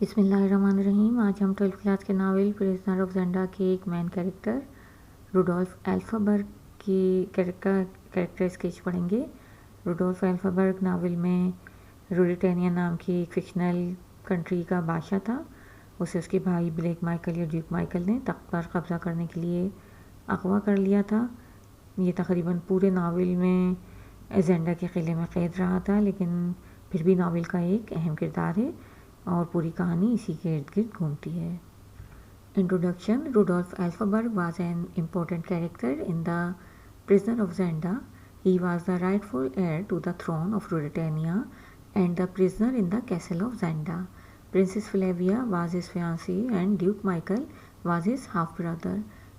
بسم اللہ الرحمن الرحیم۔ آج ہم 12 کلاس کے ناول پرزنر آف زینڈا کے ایک مین کیریکٹر روڈولف ایلفبرگ کی کیریکٹر اسکیچ پڑھیں گے۔ روڈولف ایلفبرگ ناول میں روریٹینیا نام کی ایک فکشنل کنٹری کا بادشاہ تھا۔ اسے اس کے بھائی بلیک مائیکل یا ڈیوک مائیکل نے تخت پر قبضہ کرنے کے لیے اغوا کر لیا تھا۔ یہ تقریباً پورے ناول میں زینڈا کے قلعے میں قید رہا تھا، لیکن پھر بھی ناول کا ایک اہم کردار ہے اور پوری کہانی اسی کے ارد گرد گھومتی ہے۔ Introduction. Rudolf Elphberg was an important character in the prisoner of Zenda. He was the rightful heir to the throne of Ruritania and the prisoner in the castle of Zenda. Princess Flavia was his fiancée and Duke Michael was his half-brother.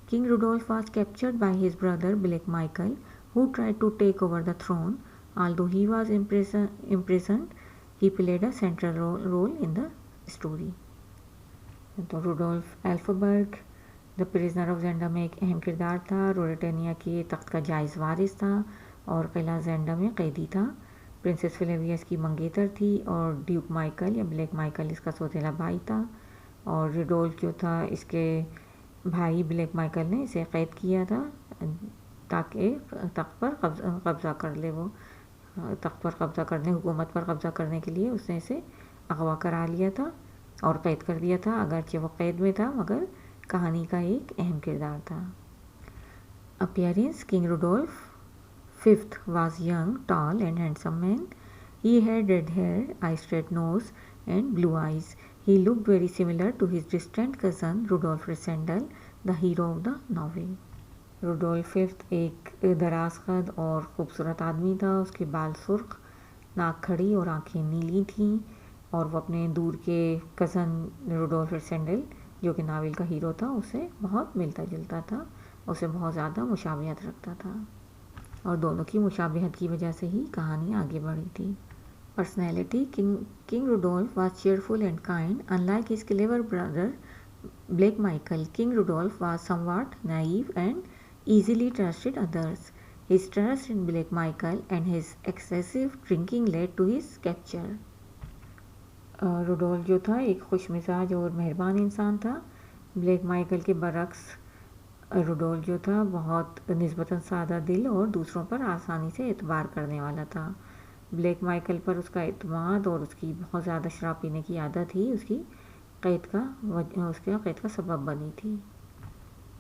King Rudolph was captured by his brother Black Michael, who tried to take over the throne. Although he was imprisoned, he played a central role in the story. تو Rudolf ایلفبرگ the prisoner of زینڈا میں ایک اہم کردار تھا۔ روریٹینیا کے تخت کا جائز وارث تھا اور قلعہ زینڈا میں قیدی تھا۔ پرنسس فلیویا اس کی منگیتر تھی اور ڈیوک مائیکل یا بلیک مائیکل اس کا سوتیلا بھائی تھا، اور روڈولف جو تھا اس کے بھائی بلیک مائیکل نے اسے قید کیا تھا تاکہ تخت پر قبضہ کر لے۔ وہ تخت پر قبضہ کرنے، حکومت پر قبضہ کرنے کے لیے اس نے اسے اغوا کرا لیا تھا اور قید کر دیا تھا۔ اگرچہ وہ قید میں تھا مگر کہانی کا ایک اہم کردار تھا۔ Appearance. King Rudolph fifth was young, tall and handsome man. He had red hair, a straight nose and blue eyes. He looked very similar to his distant cousin Rudolf Rassendyll, the hero of the novel. Rudolf fifth ایک دراز قد اور خوبصورت آدمی تھا۔ اس کے بال سرخ، ناک کھڑی اور آنکھیں نیلی تھیں، اور وہ اپنے دور کے کزن روڈولف رسینڈل جو کہ ناول کا ہیرو تھا اسے بہت ملتا جلتا تھا، اسے بہت زیادہ مشابہت رکھتا تھا، اور دونوں کی مشابہت کی وجہ سے ہی کہانی آگے بڑھی تھی۔ Personality. King Rudolf was cheerful and kind unlike his clever brother Black Michael. King Rudolph was somewhat naive and easily trusted others. His trust in Black Michael and his excessive drinking led to his capture. Rudolf جو تھا ایک خوش مزاج اور مہربان انسان تھا۔ Black Michael کے برعکس روڈولف جو تھا بہت نسبتاً سادہ دل اور دوسروں پر آسانی سے اعتبار کرنے والا تھا۔ بلیک مائیکل پر اس کا اعتماد اور اس کی بہت زیادہ شراب پینے کی عادت ہی اس کے قید کا سبب بنی تھی۔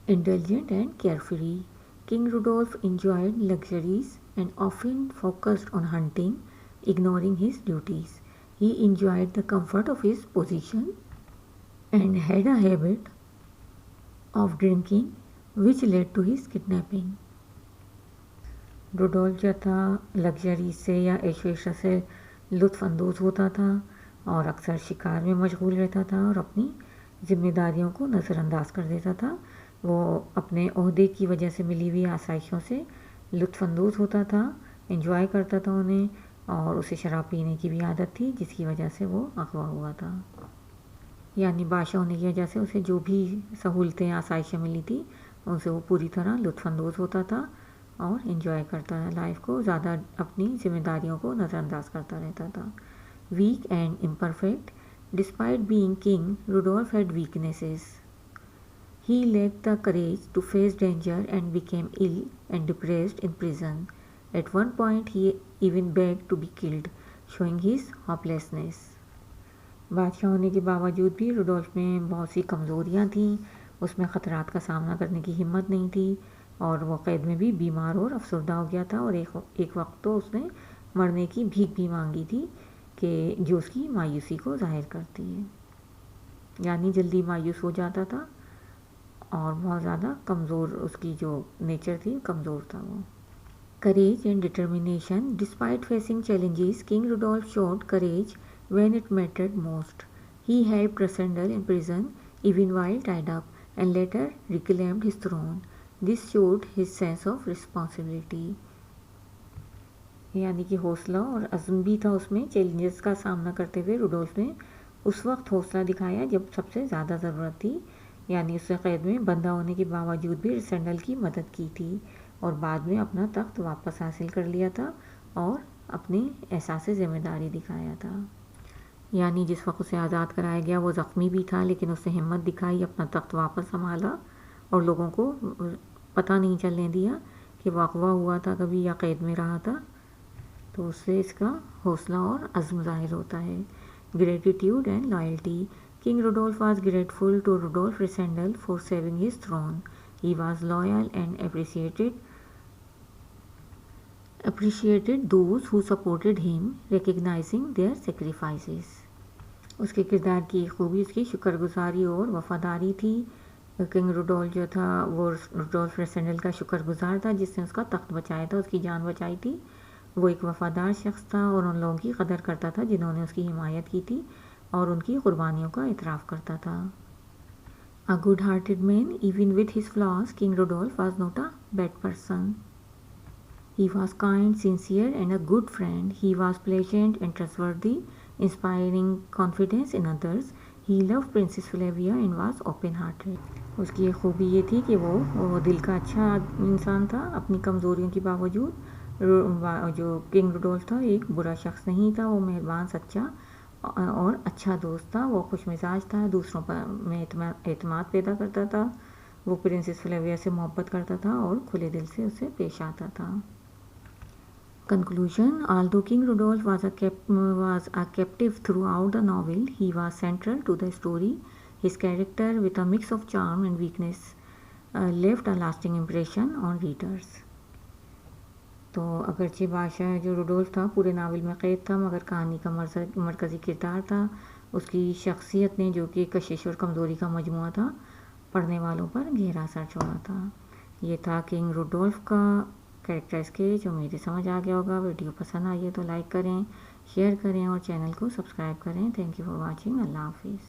Intelligent and care free. King Rudolf enjoyed luxuries and often focused on hunting, ignoring his duties. He enjoyed the comfort of his position and had a habit of drinking, which led to his kidnapping. Rudolf جو تھا luxury سے یا عیش و عشرت سے لطف اندوز ہوتا تھا اور اکثر شکار میں مشغول رہتا تھا اور اپنی ذمہ داریوں کو نظر انداز کر دیتا تھا۔ وہ اپنے عہدے کی وجہ سے ملی ہوئی آسائشوں سے لطف اندوز ہوتا تھا، انجوائے کرتا تھا انہیں، اور اسے شراب پینے کی بھی عادت تھی جس کی وجہ سے وہ اغوا ہوا تھا۔ یعنی بادشاہ ہونے کی وجہ سے اسے جو بھی سہولتیں آسائشیں ملی تھی ان سے وہ پوری طرح لطف اندوز ہوتا تھا اور انجوائے کرتا تھا لائف کو، زیادہ اپنی ذمہ داریوں کو نظر انداز کرتا رہتا تھا۔ Weak and imperfect. Despite being king, Rudolph had weaknesses. He lacked the courage to face danger and became ill and depressed in prison. At one point he even begged to be killed, showing his hopelessness. بادشاہ ہونے کے باوجود بھی Rudolf میں بہت سی کمزوریاں تھیں، اس میں خطرات کا سامنا کرنے کی ہمت نہیں تھی، اور وہ قید میں بھی بیمار اور افسردہ ہو گیا تھا، اور ایک وقت تو اس نے مرنے کی بھیک بھی مانگی تھی کہ جو اس کی مایوسی کو ظاہر کرتی ہے، یعنی جلدی مایوس ہو جاتا تھا اور بہت زیادہ کمزور، اس کی جو نیچر تھی کمزور تھا وہ۔ Courage and determination. Despite facing challenges, King Rudolph showed courage when it mattered most. He helped Rassendyll in prison even while tied up, and later reclaimed his throne. This showed his sense of responsibility. یعنی کہ حوصلہ اور عزم بھی تھا اس میں۔ Challenges کا سامنا کرتے ہوئے روڈولف نے اس وقت حوصلہ دکھایا جب سب سے زیادہ ضرورت تھی، یعنی اس سے قید میں بندہ ہونے کے باوجود بھی رسینڈل کی مدد کی تھی، اور بعد میں اپنا تخت واپس حاصل کر لیا تھا اور اپنی احساس ذمہ داری دکھایا تھا۔ یعنی جس وقت اسے آزاد کرایا گیا وہ زخمی بھی تھا، لیکن اس نے ہمت دکھائی، اپنا تخت واپس سنبھالا اور لوگوں کو پتہ نہیں چلنے دیا کہ وہ اغوا ہوا تھا کبھی یا قید میں رہا تھا. تو اس سے اس کا حوصلہ اور عزم ظاہر ہوتا ہے. Gratitude and loyalty. King Rudolf was grateful to Rudolf Rassendyll for saving his throne. He was loyal and appreciated those who supported him, recognizing their sacrifices. اس کے کردار کی خوبی اس کی شکر گزاری اور وفاداری تھی. کنگ روڈولف جو تھا وہ روڈولف ریسینڈل کا شکر گزار تھا جس نے اس کا تخت بچایا تھا، اس کی جان بچائی تھی. وہ ایک وفادار شخص تھا اور ان لوگوں کی قدر کرتا تھا جنہوں نے اس کی حمایت کی تھی اور ان کی قربانیوں کا اعتراف کرتا تھا. A good-hearted man, even with his flaws, King Rodolph was not a bad person. He was kind, sincere, and a good friend. He was pleasant and trustworthy, inspiring confidence in others. He loved Princess Flavia and was open-hearted. اس کی ایک خوبی یہ تھی کہ وہ دل کا اچھا انسان تھا اپنی کمزوریوں کے باوجود. جو کنگ روڈولف تھا ایک برا شخص نہیں تھا، وہ مہربان، سچا اور اچھا دوست تھا. وہ خوش مزاج تھا، دوسروں پر میں اعتماد پیدا کرتا تھا. وہ پرنسس فلیویا سے محبت کرتا تھا اور کھلے دل سے اسے پیش آتا تھا. Conclusion. Although King Rodolph was a captive throughout the novel, he was central to the story. His character, with a mix of charm and weakness, left a lasting impression on readers. تو اگرچہ بادشاہ جو Rudolf تھا پورے novel میں قید تھا، مگر کہانی کا مرکزی کردار تھا. اس کی شخصیت نے، جو کہ کشش اور کمزوری کا مجموعہ تھا، پڑھنے والوں پر گہرا اثر چھوڑا تھا. یہ تھا کنگ روڈولف کا کریکٹر اسکیچ. امید ہے سمجھ آ گیا ہوگا. ویڈیو پسند آئی ہے تو لائک کریں، شیئر کریں اور چینل کو سبسکرائب کریں. Thank you for watching. Allah حافظ.